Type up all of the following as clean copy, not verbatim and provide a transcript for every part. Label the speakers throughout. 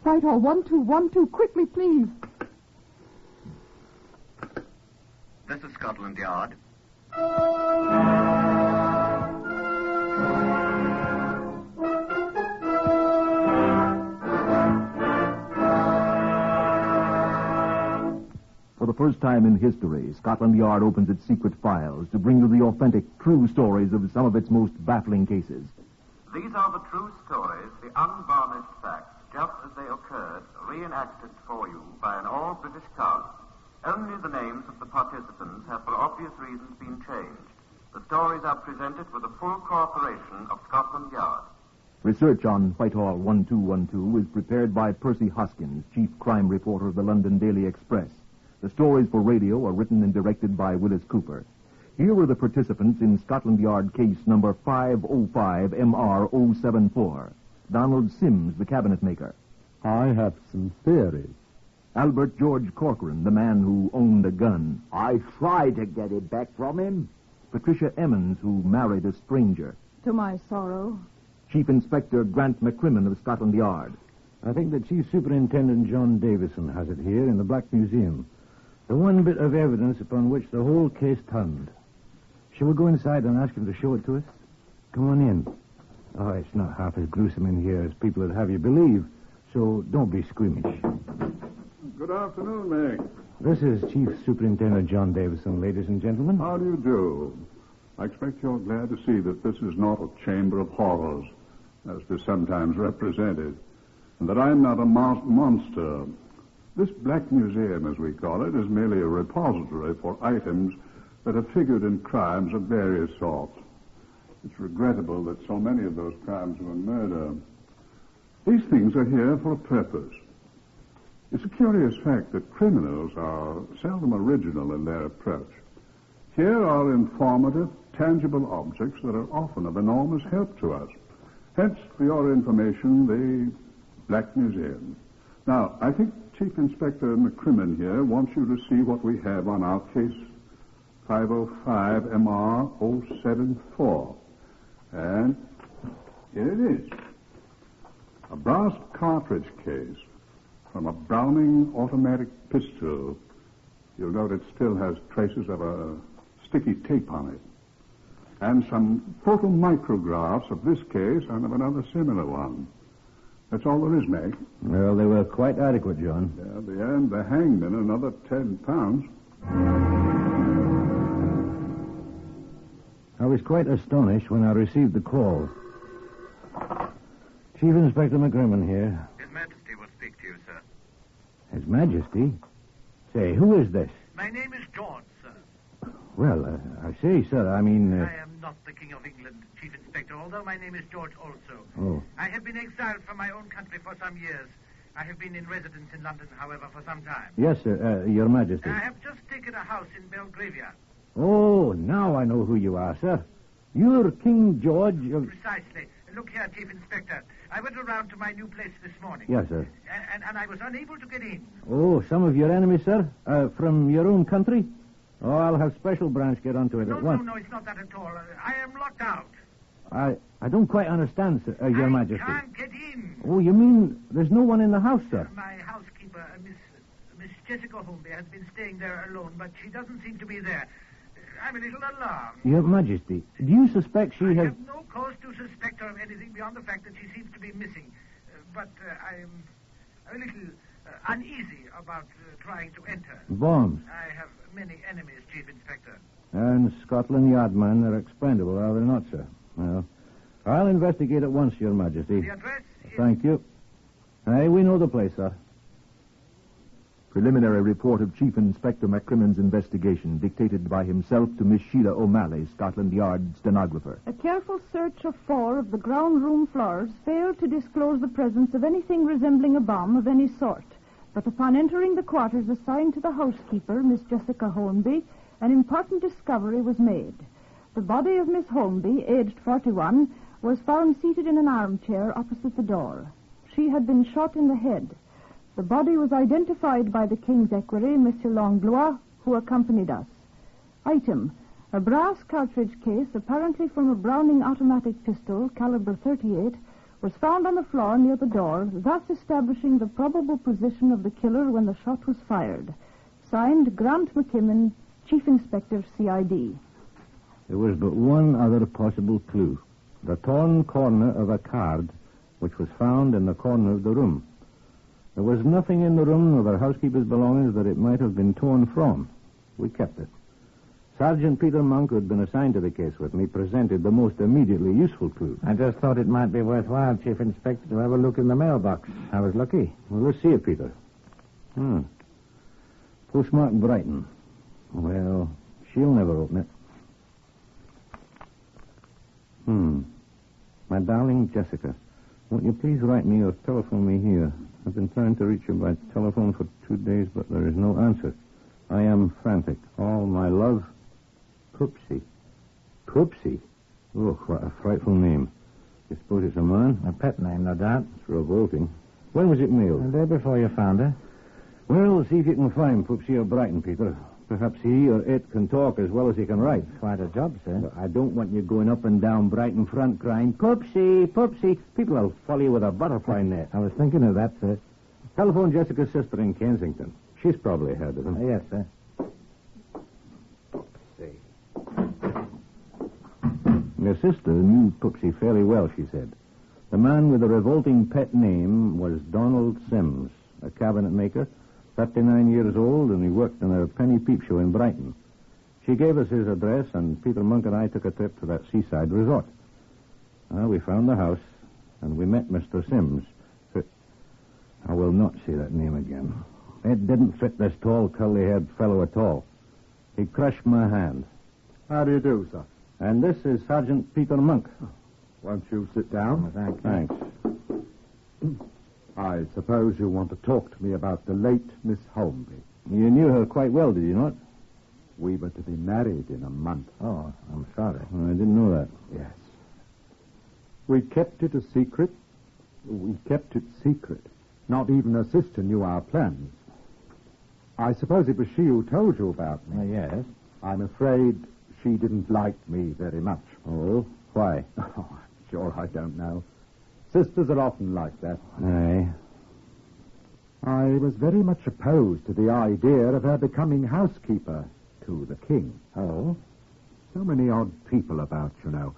Speaker 1: Whitehall, 1212, quickly, please.
Speaker 2: This is Scotland Yard.
Speaker 3: For the first time in history, Scotland Yard opens its secret files to bring you the authentic, true stories of some of its most baffling cases.
Speaker 2: These are the true stories, the unvarnished facts, just as they occurred, reenacted for you by an all-British cast. Only the names of the participants have for obvious reasons been changed. The stories are presented with the full cooperation of Scotland Yard.
Speaker 3: Research on Whitehall 1212 is prepared by Percy Hoskins, chief crime reporter of the London Daily Express. The stories for radio are written and directed by Wyllis Cooper. Here are the participants in Scotland Yard case number 505MR074. Donald Sims, the cabinet maker.
Speaker 4: I have some theories.
Speaker 3: Albert George Corcoran, the man who owned a gun.
Speaker 4: I tried to get it back from him.
Speaker 3: Patricia Emmons, who married a stranger.
Speaker 1: To my sorrow.
Speaker 3: Chief Inspector Grant McCrimmon of Scotland Yard.
Speaker 4: I think that Chief Superintendent John Davidson has it here in the Black Museum. The one bit of evidence upon which the whole case turned. Shall we go inside and ask him to show it to us? Come on in. Oh, it's not half as gruesome in here as people would have you believe, so don't be squeamish.
Speaker 5: Good afternoon, Meg.
Speaker 4: This is Chief Superintendent John Davidson, ladies and gentlemen.
Speaker 5: How do you do? I expect you're glad to see that this is not a chamber of horrors, as it is sometimes represented, and that I'm not a monster. This Black Museum, as we call it, is merely a repository for items that have figured in crimes of various sorts. It's regrettable that so many of those crimes were murder. These things are here for a purpose. It's a curious fact that criminals are seldom original in their approach. Here are informative, tangible objects that are often of enormous help to us. Hence, for your information, the Black Museum. Now, I think Chief Inspector McCrimmon here wants you to see what we have on our case 505MR074. And here it is. A brass cartridge case from a Browning automatic pistol. You'll note it still has traces of a sticky tape on it. And some photomicrographs of this case and of another similar one. That's all there is, Meg.
Speaker 4: Well, they were quite adequate, John.
Speaker 5: Yeah, they earned the hangman another £10.
Speaker 4: I was quite astonished when I received the call. Chief Inspector McCrimmon here.
Speaker 2: His Majesty will speak to you, sir.
Speaker 4: His Majesty? Say, who is this?
Speaker 6: My name is George, sir.
Speaker 4: Well, I say, sir, I mean...
Speaker 6: I am not the King of England, Chief Inspector, although my name is George also.
Speaker 4: Oh.
Speaker 6: I have been exiled from my own country for some years. I have been in residence in London, however, for some time.
Speaker 4: Yes, sir, Your Majesty.
Speaker 6: I have just taken a house in Belgravia.
Speaker 4: Oh, now I know who you are, sir. You're King George of...
Speaker 6: Precisely. Look here, Chief Inspector. I went around to my new place this morning.
Speaker 4: Yes, sir.
Speaker 6: And I was unable to get in.
Speaker 4: Oh, some of your enemies, sir? From your own country? Oh, I'll have special branch get onto it at once.
Speaker 6: No, it's not that at all. I am locked out.
Speaker 4: I don't quite understand, sir, Your Majesty.
Speaker 6: I can't get in.
Speaker 4: Oh, you mean there's no one in the house, sir?
Speaker 6: My housekeeper, Miss Jessica Holmby, has been staying there alone, but she doesn't seem to be there. I'm a little alarmed.
Speaker 4: Your Majesty, do you suspect she
Speaker 6: I
Speaker 4: has...
Speaker 6: have no cause to suspect her of anything beyond the fact that she seems to be missing. But I'm a little uneasy about trying to enter.
Speaker 4: Bombs?
Speaker 6: I have many enemies, Chief Inspector.
Speaker 4: And Scotland Yard men are expendable, are they not, sir? Well, I'll investigate at once, Your Majesty.
Speaker 6: The address is...
Speaker 4: Thank you. Aye, we know the place, sir.
Speaker 3: Preliminary report of Chief Inspector McCrimmon's investigation, dictated by himself to Miss Sheila O'Malley, Scotland Yard stenographer.
Speaker 1: A careful search of 4 of the ground room floors failed to disclose the presence of anything resembling a bomb of any sort. But upon entering the quarters assigned to the housekeeper, Miss Jessica Holmby, an important discovery was made. The body of Miss Holmby, aged 41, was found seated in an armchair opposite the door. She had been shot in the head. The body was identified by the King's Equerry, Monsieur Langlois, who accompanied us. Item, a brass cartridge case, apparently from a Browning automatic pistol, caliber 38, was found on the floor near the door, thus establishing the probable position of the killer when the shot was fired. Signed, Grant McKimmon, Chief Inspector, CID.
Speaker 4: There was but one other possible clue. The torn corner of a card which was found in the corner of the room. There was nothing in the room of our housekeeper's belongings that it might have been torn from. We kept it. Sergeant Peter Monk, who had been assigned to the case with me, presented the most immediately useful clue.
Speaker 7: I just thought it might be worthwhile, Chief Inspector, to have a look in the mailbox. I was lucky.
Speaker 4: Well, let's see it, Peter. Postmark Brighton. Well, she'll never open it. My darling Jessica, won't you please write me or telephone me here? I've been trying to reach you by telephone for 2 days, but there is no answer. I am frantic. All my love, Poopsie. Poopsie? Oh, what a frightful name. You suppose it's a man?
Speaker 7: A pet name, no doubt.
Speaker 4: It's revolting. When was it mailed?
Speaker 7: The day before you found her.
Speaker 4: Well, see if you can find Poopsie or Brighton, Peter. Perhaps he or it can talk as well as he can write.
Speaker 7: Quite a job, sir.
Speaker 4: But I don't want you going up and down Brighton front crying, Poopsie, Poopsie. People will follow you with a butterfly net.
Speaker 7: I was thinking of that, sir.
Speaker 4: Telephone Jessica's sister in Kensington. She's probably heard of him.
Speaker 7: Yes, sir.
Speaker 4: Your sister knew Poopsie fairly well, she said. The man with the revolting pet name was Donald Sims, a cabinet maker, 39 years old, and he worked in a penny peep show in Brighton. She gave us his address, and Peter Monk and I took a trip to that seaside resort. We found the house, and we met Mr. Sims. I will not say that name again. It didn't fit this tall, curly-haired fellow at all. He crushed my hand.
Speaker 8: How do you do, sir?
Speaker 4: And this is Sergeant Peter Monk.
Speaker 8: Won't you sit down?
Speaker 4: Thanks.
Speaker 8: I suppose you want to talk to me about the late Miss Holmby.
Speaker 4: You knew her quite well, did you not?
Speaker 8: We were to be married in a month.
Speaker 4: Oh, I'm sorry. I didn't know that.
Speaker 8: Yes. We kept it a secret. We kept it secret. Not even her sister knew our plans. I suppose it was she who told you about me.
Speaker 4: Yes.
Speaker 8: I'm afraid she didn't like me very much.
Speaker 4: Oh, why?
Speaker 8: Oh, I'm sure I don't know. Sisters are often like that.
Speaker 4: Aye.
Speaker 8: I was very much opposed to the idea of her becoming housekeeper to the king.
Speaker 4: Oh?
Speaker 8: So many odd people about, you know.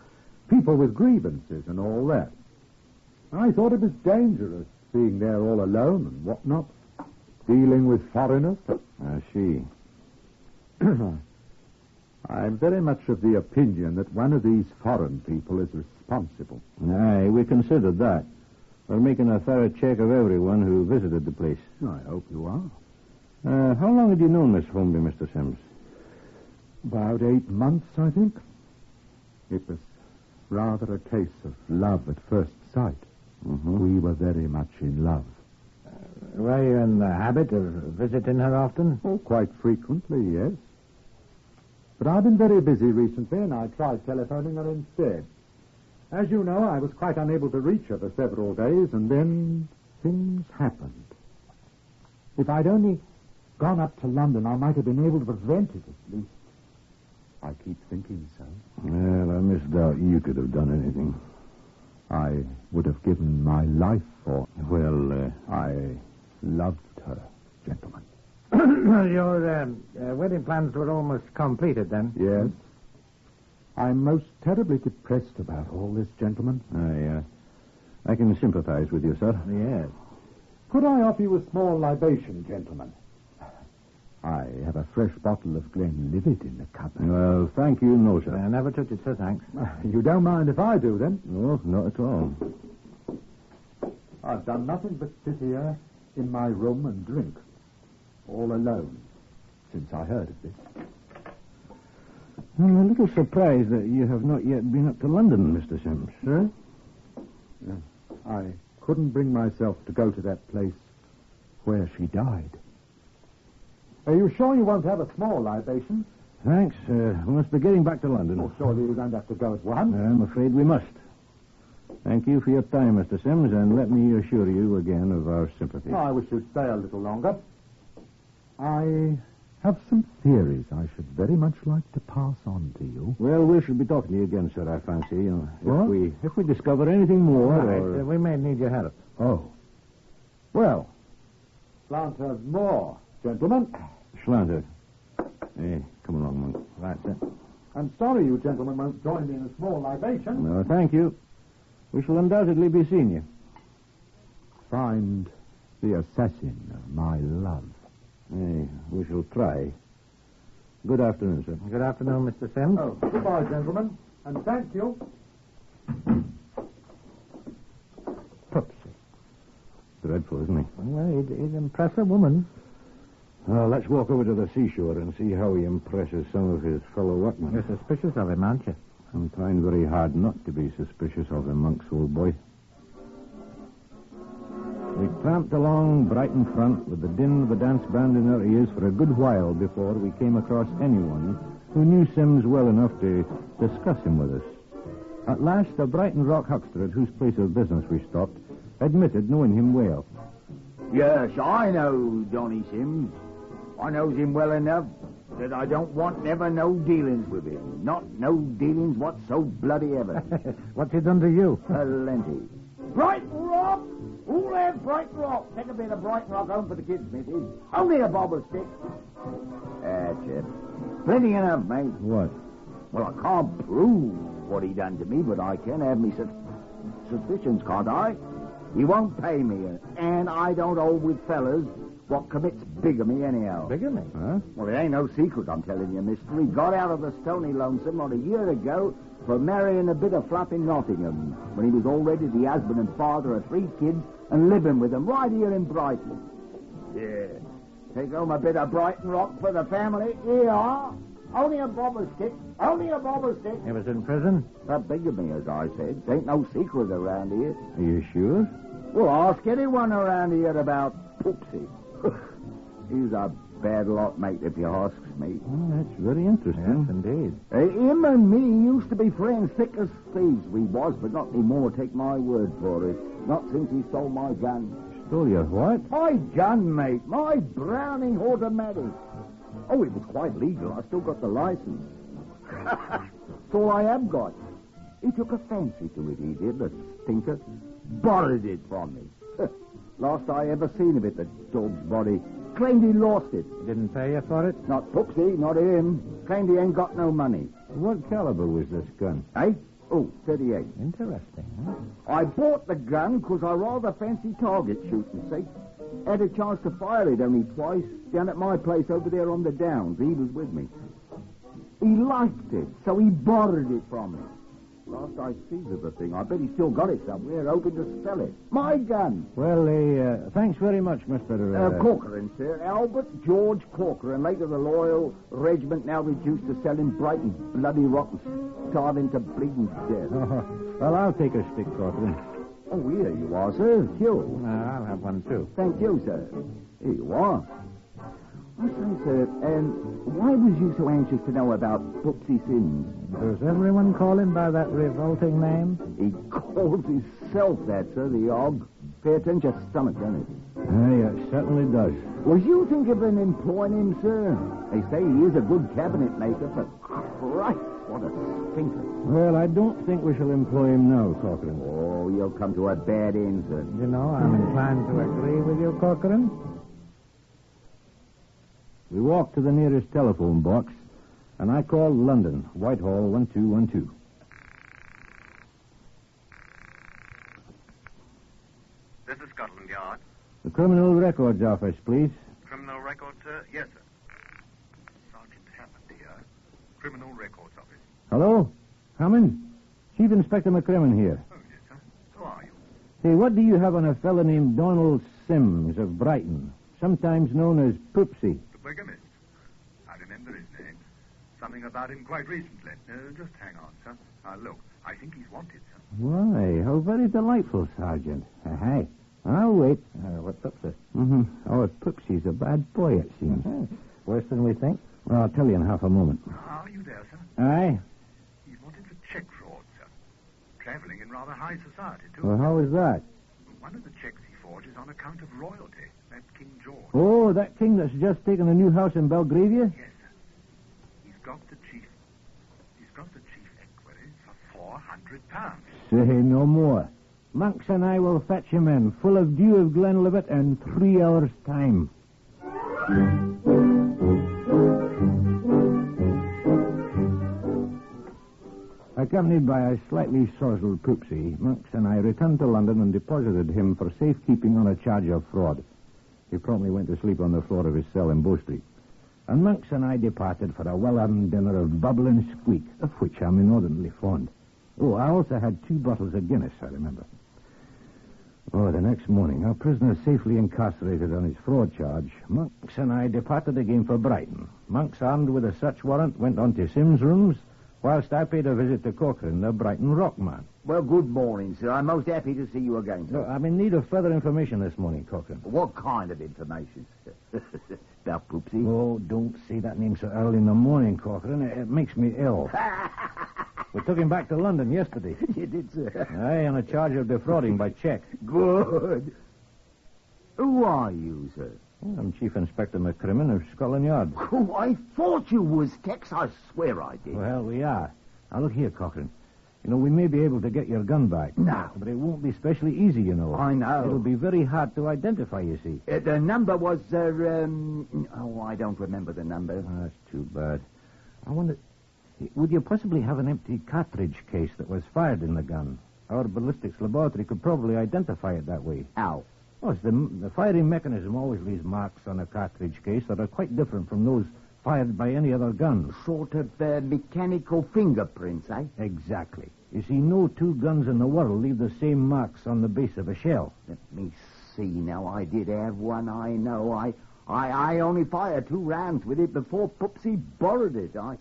Speaker 8: People with grievances and all that. I thought it was dangerous being there all alone and whatnot. Dealing with foreigners.
Speaker 4: I see.
Speaker 8: I'm very much of the opinion that one of these foreign people is responsible.
Speaker 4: Aye, we considered that. We're making a thorough check of everyone who visited the place.
Speaker 8: I hope you are.
Speaker 4: How long had you known Miss Holmby, Mr. Sims?
Speaker 8: About 8 months, I think. It was rather a case of love at first sight.
Speaker 4: Mm-hmm.
Speaker 8: We were very much in love.
Speaker 7: Were you in the habit of visiting her often?
Speaker 8: Oh, quite frequently, yes. But I've been very busy recently, and I tried telephoning her instead. As you know, I was quite unable to reach her for several days, and then things happened. If I'd only gone up to London, I might have been able to prevent it, at least. I keep thinking so.
Speaker 4: Well, I misdoubt you could have done anything.
Speaker 8: I would have given my life for her.
Speaker 4: Well,
Speaker 8: I loved her, gentlemen.
Speaker 7: Your wedding plans were almost completed then?
Speaker 8: Yes. I'm most terribly depressed about all this, gentlemen.
Speaker 4: I can sympathize with you, sir.
Speaker 7: Yes.
Speaker 8: Could I offer you a small libation, gentlemen? I have a fresh bottle of Glenlivet in the cupboard.
Speaker 4: Well, thank you, no, sir.
Speaker 7: I never touch it, sir, thanks.
Speaker 8: You don't mind if I do, then?
Speaker 4: No, not at all.
Speaker 8: I've done nothing but sit here in my room and drink. All alone, since I heard of this.
Speaker 4: I'm a little surprised that you have not yet been up to London, Mr. Sims. Sir?
Speaker 8: I couldn't bring myself to go to that place where she died. Are you sure you won't have a small libation?
Speaker 4: Thanks. We must be getting back to London.
Speaker 8: Oh, surely you don't have to go at once.
Speaker 4: I'm afraid we must. Thank you for your time, Mr. Sims, and let me assure you again of our sympathy.
Speaker 8: I wish you'd stay a little longer. I have some theories I should very much like to pass on to you.
Speaker 4: Well, we shall be talking to you again, sir, I fancy.
Speaker 8: What?
Speaker 4: If we discover anything more,
Speaker 7: Right,
Speaker 4: or...
Speaker 7: we may need your help.
Speaker 8: Oh. Well, Slanters more, gentlemen.
Speaker 4: Schlanter. Hey, come along, Monk.
Speaker 7: Right, sir.
Speaker 8: I'm sorry you gentlemen won't join me in a small libation.
Speaker 4: No, thank you. We shall undoubtedly be seeing you.
Speaker 8: Find the assassin, my love.
Speaker 4: Hey, we shall try. Good afternoon, sir.
Speaker 7: Good afternoon, Mr. Sims.
Speaker 8: Oh, goodbye, gentlemen, and thank you.
Speaker 4: Pupsy. Dreadful, isn't he?
Speaker 7: Well, he'd impress a woman.
Speaker 4: Well, let's walk over to the seashore and see how he impresses some of his fellow workmen.
Speaker 7: You're suspicious of him, aren't you?
Speaker 4: I'm trying very hard not to be suspicious of him, Monk's old boy. We tramped along Brighton front with the din of the dance band in our ears for a good while before we came across anyone who knew Sims well enough to discuss him with us. At last, a Brighton rock huckster at whose place of business we stopped admitted knowing him well.
Speaker 9: Yes, I know Donny Sims. I knows him well enough that I don't want never no dealings with him. Not no dealings what so bloody ever.
Speaker 7: What's he done to you?
Speaker 9: Plenty. Brighton Rock! Who'll have Brighton Rock? Take a bit of Brighton Rock home for the kids, missus. Only a bob of stick. That's it. Plenty enough, mate.
Speaker 4: What?
Speaker 9: Well, I can't prove what he done to me, but I can have me suspicions, can't I? He won't pay me, and I don't hold with fellas what commits bigamy anyhow.
Speaker 7: Bigamy?
Speaker 4: Huh?
Speaker 9: Well, it ain't no secret, I'm telling you, mister. He got out of the Stony Lonesome not a year ago for marrying a bit of fluff in Nottingham, when he was already the husband and father of 3 kids and living with them right here in Brighton. Yeah. Take home a bit of Brighton Rock for the family. Here you are. Only a bob of stick. Only a bob of stick.
Speaker 7: He was in prison?
Speaker 9: For bigamy, as I said. Ain't no secret around here.
Speaker 4: Are you sure?
Speaker 9: Well, ask anyone around here about Poopsie. He's a bad lot, mate, if you asks me.
Speaker 4: Oh, that's very interesting.
Speaker 7: Yes, indeed.
Speaker 9: Him and me used to be friends thick as thieves, we was, but not anymore, take my word for it. Not since he stole my gun.
Speaker 4: Stole your what?
Speaker 9: My gun, mate. My Browning automatic. Oh, it was quite legal. I still got the license. That's all I have got. He took a fancy to it, he did, the stinker. Borrowed it from me. Last I ever seen of it, the dog's body. Claimed he lost it.
Speaker 7: He didn't pay you for it?
Speaker 9: Not Poopsie, not him. Claimed he ain't got no money.
Speaker 4: What caliber was this gun?
Speaker 9: Eh? Oh, 38.
Speaker 7: Interesting, huh?
Speaker 9: I bought the gun because I rather fancy target shooting, see? Had a chance to fire it only twice, down at my place over there on the Downs. He was with me. He liked it, so he borrowed it from me. Last I sees of the thing, I bet he still got it somewhere, hoping to sell it. My gun.
Speaker 4: Well, thanks very much, Mr.
Speaker 9: Corcoran, sir. Albert George Corcoran, later the Loyal Regiment, now reduced to selling Brighton bloody rotten, starving to bleeding death.
Speaker 4: Well, I'll take a stick, Corcoran.
Speaker 9: Oh, here you are, sir. You.
Speaker 7: I'll have one, too.
Speaker 9: Thank you, sir. Here you are. I say, sir, why was you so anxious to know about Poopsie Sims?
Speaker 7: Does everyone call him by that revolting name?
Speaker 9: He calls himself that, sir, the hog. Fair turns your stomach, doesn't it?
Speaker 4: Yeah, it certainly does.
Speaker 9: Was you thinking of employing him, sir? They say he is a good cabinet maker, but Christ, what a stinker.
Speaker 4: Well, I don't think we shall employ him now, Corcoran.
Speaker 9: Oh, you'll come to a bad end, sir.
Speaker 7: You know, I'm inclined to agree with you, Corcoran.
Speaker 4: We walked to the nearest telephone box, and I called London, Whitehall 1212.
Speaker 2: This is Scotland Yard.
Speaker 4: The Criminal Records Office, please.
Speaker 2: Criminal Records, sir? Yes, sir. Sergeant Hammond here. Criminal Records Office.
Speaker 4: Hello? Hammond? Chief Inspector McCrimmon here.
Speaker 2: Oh, yes, sir. Who are you?
Speaker 4: Hey, what do you have on a fellow named Donald Sims of Brighton, sometimes known as Poopsie?
Speaker 2: The bigamist. I remember his name. Something about him quite recently. Just hang on, sir. Now, look, I think he's wanted, sir.
Speaker 4: Why, how very delightful, Sergeant. Hi. I'll wait.
Speaker 7: What's up, sir?
Speaker 4: Our Poopsie's a bad boy, it seems.
Speaker 7: Worse than we think?
Speaker 4: Well, I'll tell you in half a moment.
Speaker 2: Are you there, sir?
Speaker 4: Aye?
Speaker 2: He's wanted for check fraud, sir. Traveling in rather high society, too.
Speaker 4: Well, how is that?
Speaker 2: One of the checks he forges
Speaker 6: is on account of royalty, that King George.
Speaker 4: Oh, that king that's just taken a new house in Belgravia?
Speaker 6: Yes, sir. He's got the chief equerry for £400.
Speaker 4: Say no more. Monks and I will fetch him in, full of dew of Glenlivet in 3 hours' time. Accompanied by a slightly sozzled Poopsie, Monks and I returned to London and deposited him for safekeeping on a charge of fraud. He promptly went to sleep on the floor of his cell in Bow Street. And Monks and I departed for a well-earned dinner of bubble and squeak, of which I'm inordinately fond. Oh, I also had 2 bottles of Guinness, I remember. Oh, the next morning, our prisoner safely incarcerated on his fraud charge, Monks and I departed again for Brighton. Monks, armed with a search warrant, went on to Sim's rooms, whilst I paid a visit to Cochrane, the Brighton rockman.
Speaker 9: Well, good morning, sir. I'm most happy to see you again, sir.
Speaker 4: No, I'm in need of further information this morning, Cochrane.
Speaker 9: What kind of information, sir? About Poopsie?
Speaker 4: Oh, don't say that name so early in the morning, Cochrane. It makes me ill. We took him back to London yesterday.
Speaker 9: You did, sir?
Speaker 4: Aye, on a charge of defrauding by cheque.
Speaker 9: Good. Who are you, sir?
Speaker 4: Well, I'm Chief Inspector McCrimmon of Scotland Yard.
Speaker 9: Oh, I thought you was Tex. I swear I did.
Speaker 4: Well, we are. Now, look here, Cochrane. You know, we may be able to get your gun back.
Speaker 9: No.
Speaker 4: But it won't be especially easy, you know.
Speaker 9: I know.
Speaker 4: It'll be very hard to identify, you see.
Speaker 9: The number was, I don't remember the number.
Speaker 4: Oh, that's too bad. I wonder, would you possibly have an empty cartridge case that was fired in the gun? Our ballistics laboratory could probably identify it that way.
Speaker 9: How?
Speaker 4: Well, the firing mechanism always leaves marks on a cartridge case that are quite different from those fired by any other gun.
Speaker 9: Sort of mechanical fingerprints, eh?
Speaker 4: Exactly. You see, no 2 guns in the world leave the same marks on the base of a shell.
Speaker 9: Let me see now. I did have one, I know. I only fired 2 rounds with it before Poopsie borrowed it. I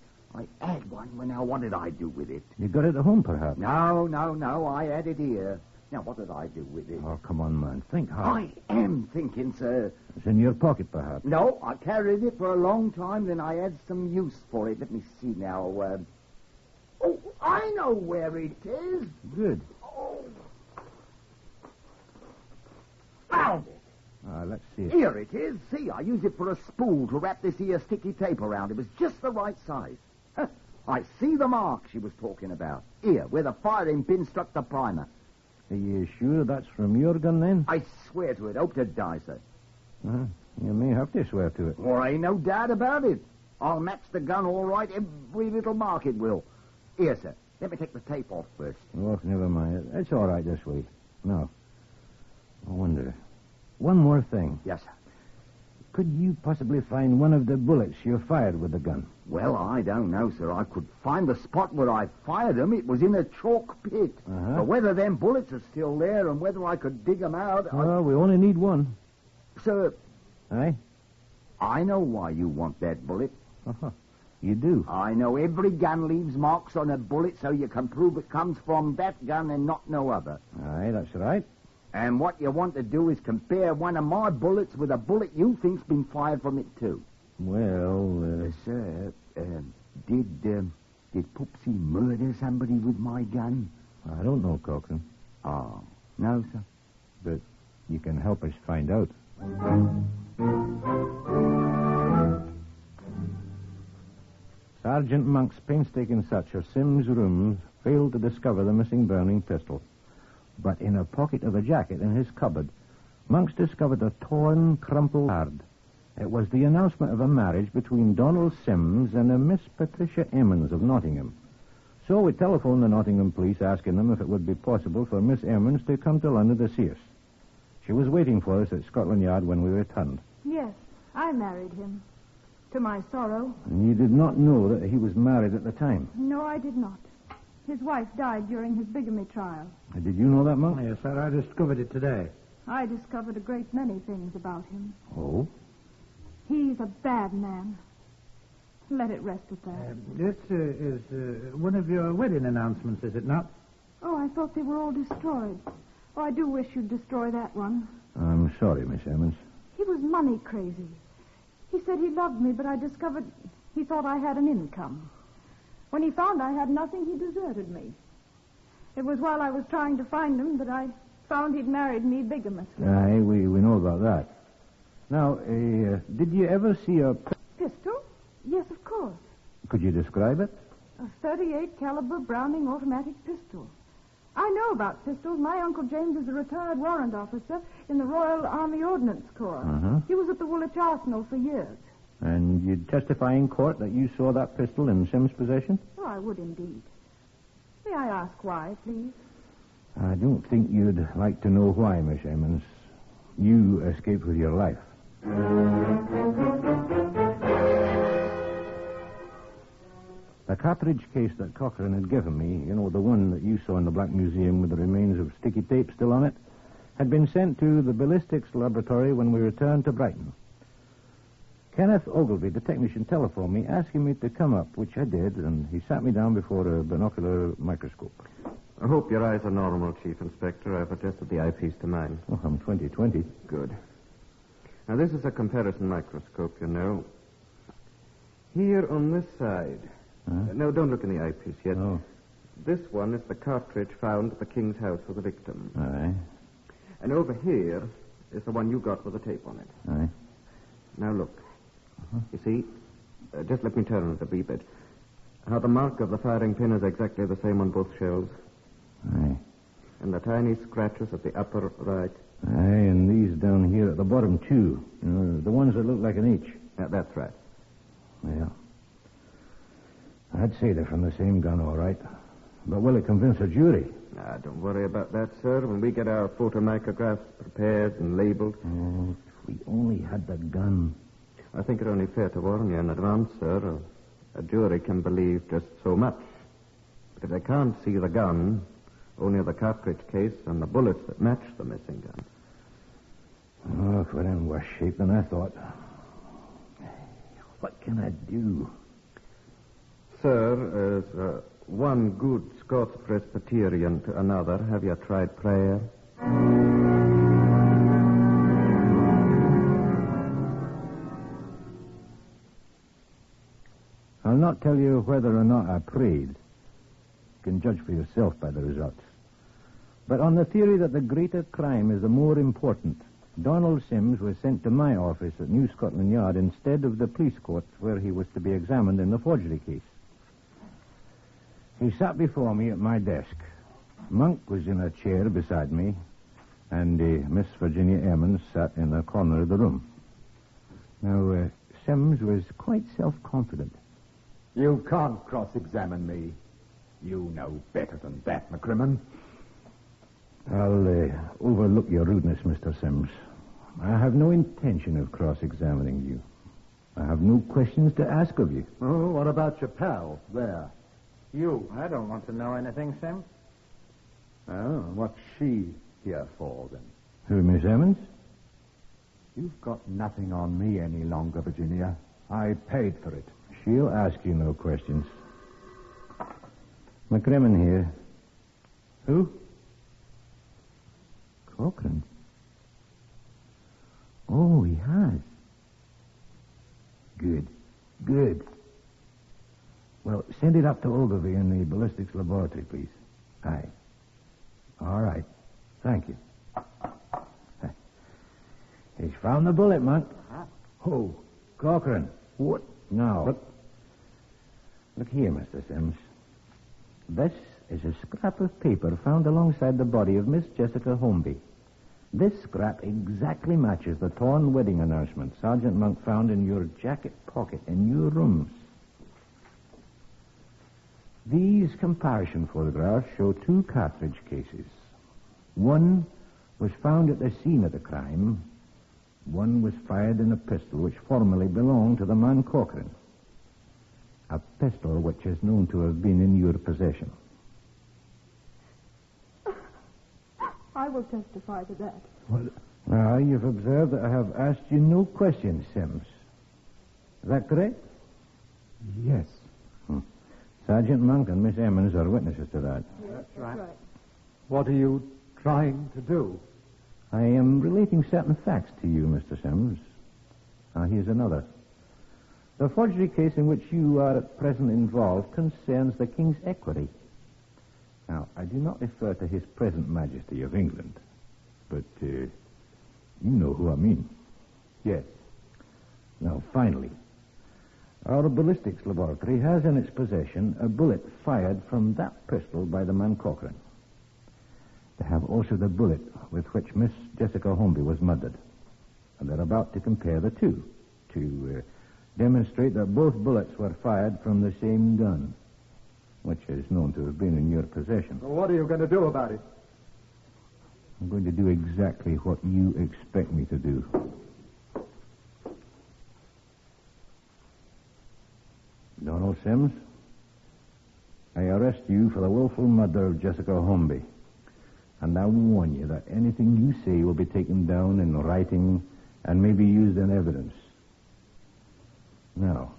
Speaker 9: had one. Well, now, what did I do with it?
Speaker 4: You got it at home, perhaps?
Speaker 9: No. I had it here. Now, what did I do with it?
Speaker 4: Oh, come on, man. Think hard.
Speaker 9: I am thinking, sir.
Speaker 4: It's in your pocket, perhaps.
Speaker 9: No, I carried it for a long time, then I had some use for it. Let me see now. Oh, I know where it is.
Speaker 4: Good.
Speaker 9: Oh. Found it.
Speaker 4: Let's see it.
Speaker 9: Here it is. See, I used it for a spool to wrap this here sticky tape around. It was just the right size. I see the mark she was talking about. Here, where the firing pin struck the primer.
Speaker 4: Are you sure that's from your gun, then?
Speaker 9: I swear to it. Hope to die, sir.
Speaker 4: You may have to swear to it.
Speaker 9: Well, ain't no doubt about it. I'll match the gun all right. Every little mark it will. Here, sir. Let me take the tape off first.
Speaker 4: Oh, never mind. It's all right this way. No. I wonder. One more thing.
Speaker 9: Yes, sir.
Speaker 4: Could you possibly find one of the bullets you fired with the gun?
Speaker 9: Well, I don't know, sir. I could find the spot where I fired them. It was in a chalk pit. But whether them bullets are still there and whether I could dig them out...
Speaker 4: Well, we only need one.
Speaker 9: Sir...
Speaker 4: Aye?
Speaker 9: I know why you want that bullet.
Speaker 4: You do?
Speaker 9: I know every gun leaves marks on a bullet so you can prove it comes from that gun and not no other.
Speaker 4: Aye, that's right.
Speaker 9: And what you want to do is compare one of my bullets with a bullet you think's been fired from it, too.
Speaker 4: Well,
Speaker 9: Sir, did Poopsie murder somebody with my gun?
Speaker 4: I don't know, Cochrane.
Speaker 9: Oh, no, sir.
Speaker 4: But you can help us find out. Sergeant Monk's painstaking search of Sim's rooms failed to discover the missing burning pistol. But in a pocket of a jacket in his cupboard, Monks discovered a torn, crumpled card. It was the announcement of a marriage between Donald Sims and a Miss Patricia Emmons of Nottingham. So we telephoned the Nottingham police asking them if it would be possible for Miss Emmons to come to London to see us. She was waiting for us at Scotland Yard when we returned.
Speaker 1: Yes, I married him. To my sorrow.
Speaker 4: And you did not know that he was married at the time?
Speaker 1: No, I did not. His wife died during his bigamy trial.
Speaker 4: Did you know that, Monk?
Speaker 7: Yes, sir. I discovered it today.
Speaker 1: I discovered a great many things about him.
Speaker 4: Oh?
Speaker 1: He's a bad man. Let it rest at that.
Speaker 7: This is one of your wedding announcements, is it not?
Speaker 1: Oh, I thought they were all destroyed. Oh, I do wish you'd destroy that one.
Speaker 4: I'm sorry, Miss Emmons.
Speaker 1: He was money crazy. He said he loved me, but I discovered he thought I had an income. When he found I had nothing, he deserted me. It was while I was trying to find him that I Found he'd married me bigamously.
Speaker 4: Aye, we know about that. Now, did you ever see a...
Speaker 1: Pistol? Yes, of course.
Speaker 4: Could you describe it?
Speaker 1: A 38 caliber Browning automatic pistol. I know about pistols. My Uncle James is a retired warrant officer in the Royal Army Ordnance Corps.
Speaker 4: Uh-huh.
Speaker 1: He was at the Woolwich Arsenal for years.
Speaker 4: And you'd testify in court that you saw that pistol in Sim's possession?
Speaker 1: Oh, I would indeed. May I ask why, please?
Speaker 4: I don't think you'd like to know why, Miss Emmons. You escaped with your life. The cartridge case that Cochrane had given me, the one that you saw in the Black Museum with the remains of sticky tape still on it, had been sent to the Ballistics laboratory when we returned to Brighton. Kenneth Ogilvy, the technician, telephoned me asking me to come up, which I did, and he sat me down before a binocular microscope.
Speaker 10: I hope your eyes are normal, Chief Inspector. I've adjusted the eyepiece to mine.
Speaker 4: Oh, I'm 20/20.
Speaker 10: Good. Now, this is a comparison microscope, Here on this side.
Speaker 4: Huh?
Speaker 10: No, don't look in the eyepiece yet.
Speaker 4: Oh.
Speaker 10: This one is the cartridge found at the King's house for the victim.
Speaker 4: Aye.
Speaker 10: And over here is the one you got with the tape on it.
Speaker 4: Aye.
Speaker 10: Now, look. You see? Just let me turn it a wee bit. How the mark of the firing pin is exactly the same on both shells.
Speaker 4: Aye.
Speaker 10: And the tiny scratches at the upper right.
Speaker 4: Aye, and these down here at the bottom, too. The ones that look like an H.
Speaker 10: Yeah, that's right.
Speaker 4: Yeah. I'd say they're from the same gun, all right. But will it convince a jury?
Speaker 10: Don't worry about that, sir. When we get our photomicrographs prepared and labeled...
Speaker 4: Oh, if we only had the gun.
Speaker 10: I think it only fair to warn you in advance, sir. A jury can believe just so much. But if they can't see the gun, only the cartridge case and the bullets that match the missing gun.
Speaker 4: Oh, if we're in worse shape than I thought. What can I do?
Speaker 10: Sir, as one good Scots Presbyterian to another, have you tried prayer?
Speaker 4: I'll not tell you whether or not I prayed. You can judge for yourself by the results. But on the theory that the greater crime is the more important, Donald Sims was sent to my office at New Scotland Yard instead of the police court where he was to be examined in the forgery case. He sat before me at my desk. Monk was in a chair beside me, and Miss Virginia Emmons sat in a corner of the room. Now, Sims was quite self-confident.
Speaker 8: You can't cross-examine me. You know better than that, McCrimmon.
Speaker 4: I'll overlook your rudeness, Mr. Sims. I have no intention of cross-examining you. I have no questions to ask of you.
Speaker 8: Oh, what about your pal there? You.
Speaker 7: I don't want to know anything, Sim.
Speaker 8: Oh, what's she here for, then?
Speaker 4: Who, Miss Emmons?
Speaker 8: You've got nothing on me any longer, Virginia. I paid for it.
Speaker 4: She'll ask you no questions. McCrimmon here. Who? Cochrane. Oh, he has. Good. Good. Well, send it up to Ogilvy in the ballistics laboratory, please. Aye. All right. Thank you. He's found the bullet, Monk.
Speaker 8: Uh-huh.
Speaker 4: Oh, Cochrane.
Speaker 8: What?
Speaker 4: Now,
Speaker 8: What?
Speaker 4: Look here, Mr. Sims. This is a scrap of paper found alongside the body of Miss Jessica Holmby. This scrap exactly matches the torn wedding announcement Sergeant Monk found in your jacket pocket in your rooms. These comparison photographs show two cartridge cases. One was found at the scene of the crime. One was fired in a pistol which formerly belonged to the man Cochrane. A pistol which is known to have been in your possession.
Speaker 1: I will testify to that.
Speaker 4: Well, now, you've observed that I have asked you no questions, Sims. Is that correct?
Speaker 8: Yes.
Speaker 4: Sergeant Monk and Miss Emmons are witnesses to that.
Speaker 1: Yes, that's right.
Speaker 8: What are you trying to do?
Speaker 4: I am relating certain facts to you, Mr. Sims. Now, here's another. The forgery case in which you are at present involved concerns the King's equity. Now, I do not refer to His present Majesty of England, but you know who I mean.
Speaker 8: Yes.
Speaker 4: Now, finally, our ballistics laboratory has in its possession a bullet fired from that pistol by the man Corcoran. They have also the bullet with which Miss Jessica Holmby was murdered. And they're about to compare the two to demonstrate that both bullets were fired from the same gun, which is known to have been in your possession.
Speaker 8: Well, what are you going to do about it?
Speaker 4: I'm going to do exactly what you expect me to do. Donald Sims, I arrest you for the willful murder of Jessica Holmby. And I warn you that anything you say will be taken down in writing and may be used in evidence. Now,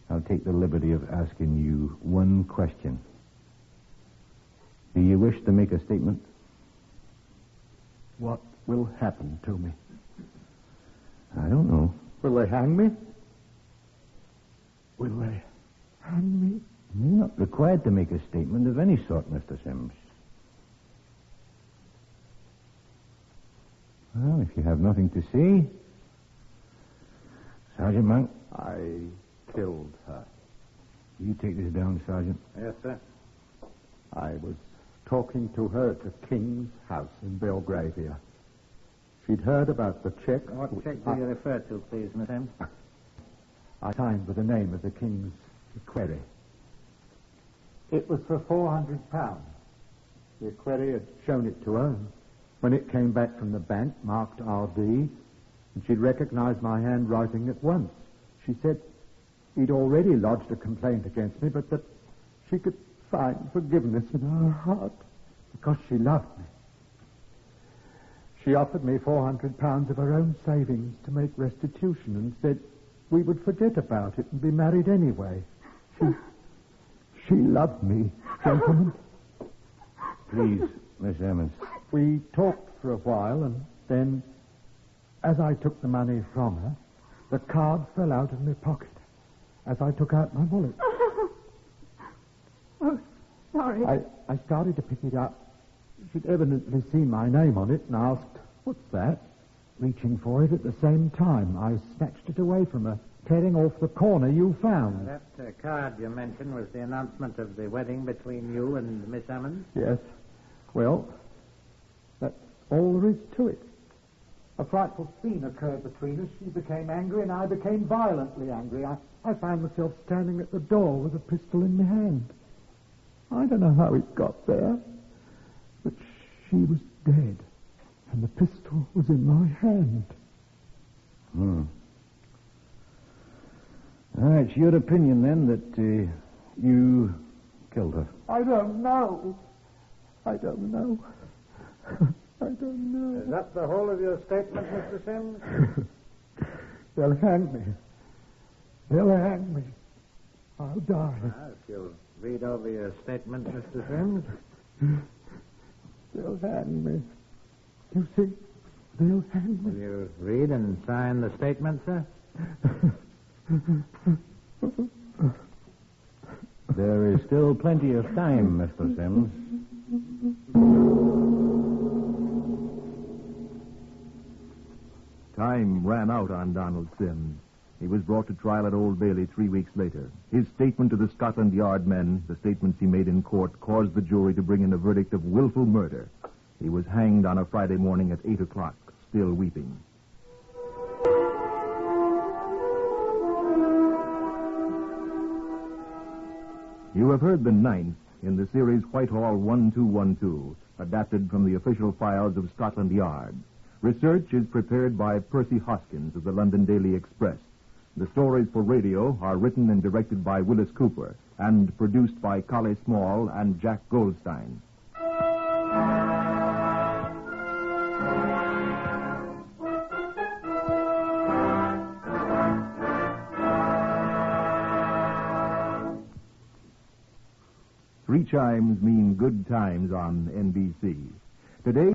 Speaker 4: I'll take the liberty of asking you one question. Do you wish to make a statement?
Speaker 8: What will happen to me?
Speaker 4: I don't know.
Speaker 8: Will they hang me? Will they hang me?
Speaker 4: You're not required to make a statement of any sort, Mr. Sims. Well, if you have nothing to say... Sergeant Monk?
Speaker 8: I killed her.
Speaker 4: You take this down, Sergeant.
Speaker 7: Yes, sir.
Speaker 8: I was talking to her at the King's house in Belgravia. She'd heard about the check.
Speaker 7: What check do you refer to, please, Miss Sims?
Speaker 8: I signed with the name of the King's equerry. It was for £400. The equerry had shown it to her. When it came back from the bank, marked RD, and she'd recognized my handwriting at once. She said he'd already lodged a complaint against me, but that she could find forgiveness in her heart because she loved me. She offered me £400 of her own savings to make restitution and said we would forget about it and be married anyway. She loved me, gentlemen.
Speaker 4: Please, Miss Emmons.
Speaker 8: We talked for a while, and then, as I took the money from her, the card fell out of my pocket as I took out my wallet.
Speaker 1: Oh, sorry.
Speaker 8: I started to pick it up. She'd evidently seen my name on it and asked, "What's that?" Reaching for it at the same time, I snatched it away from her, tearing off the corner you found.
Speaker 7: That card you mentioned was the announcement of the wedding between you and Miss Emmons?
Speaker 8: Yes. Well, that's all there is to it. A frightful scene occurred between us. She became angry and I became violently angry. I found myself standing at the door with a pistol in my hand. I don't know how it got there, but she was dead and the pistol was in my hand.
Speaker 4: It's your opinion, then, that you killed her.
Speaker 8: I don't know. I don't know.
Speaker 7: Is that the whole of your statement, Mr. Sims?
Speaker 8: They'll hang me. They'll hang me. I'll die.
Speaker 7: If you'll read over your statement, Mr. Sims.
Speaker 8: They'll hang me. You see, they'll hang me.
Speaker 7: Will you read and sign the statement, sir?
Speaker 4: There is still plenty of time, Mr. Sims. Time ran out on Donald Sims. He was brought to trial at Old Bailey 3 weeks later. His statement to the Scotland Yard men, the statements he made in court, caused the jury to bring in a verdict of willful murder. He was hanged on a Friday morning at 8 o'clock, still weeping. You have heard the ninth in the series Whitehall 1212, adapted from the official files of Scotland Yard. Research is prepared by Percy Hoskins of the London Daily Express. The stories for radio are written and directed by Wyllis Cooper and produced by Collie Small and Jack Goldstein. Three chimes mean good times on NBC. Today...